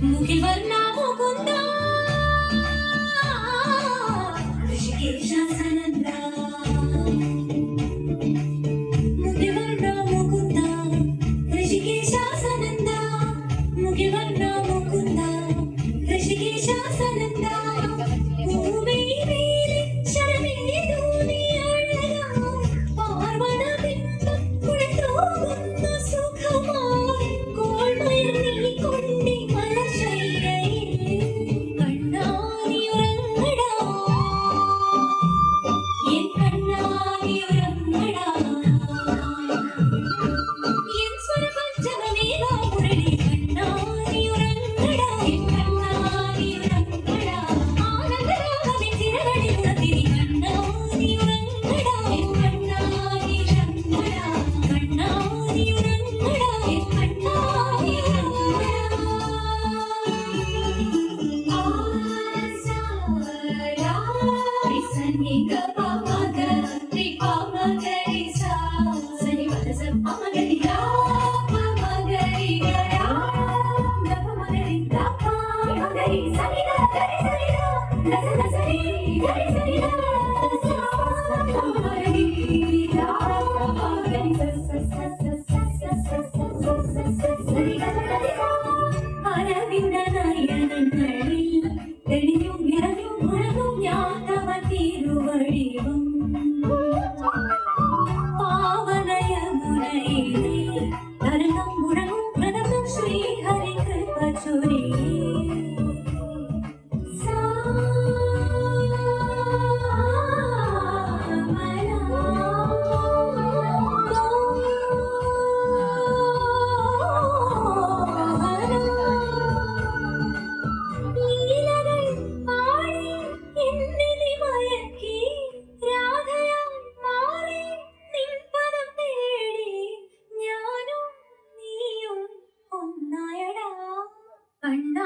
मुखिल वर्णा मुकुंदा ऋषिकेश सनंदा मुखिल वर्णा मुकुंदा ऋषिकेश सनंदा मुखिल वर्णा मुकुंदा ऋषिकेश सनंदा भूमि मेरे शरणे दुनिया पार्वण बिंब कुड़तो गुन्न सुखमाय कोळमयनी कोंडी मलशैलയിൽ കണ്ണാടി ഉറങ്ങടാ എൻ കണ്ണാടി ഉറങ്ങടാ എൻ സ്വരപഞ്ചമമേവാ മുരളി കണ്ണാടി ഉറങ്ങടാ എൻ കണ്ണാടി ഉറങ്ങടാ ആനന്ദരാഗമിൻ ചിറകടി ഉണർത്തിനി കണ്ണാടി ഉറങ്ങടാ എൻ കണ്ണാടി ഉറങ്ങടാ കണ്ണാടി ഉറങ്ങടാ എൻ കണ്ണാടി അരവിന്ദനയനങ്ങളിൽ തെളിഞ്ഞും നിറഞ്ഞും ഉണങ്ങും ഞാൻ തവ തിരുവടിവും പാവനയമുനയിലെ തരംഗം മുഴങ്ങും പ്രഥമം ശ്രീഹരി കൃപ ചൊരിയേ കണ്ണ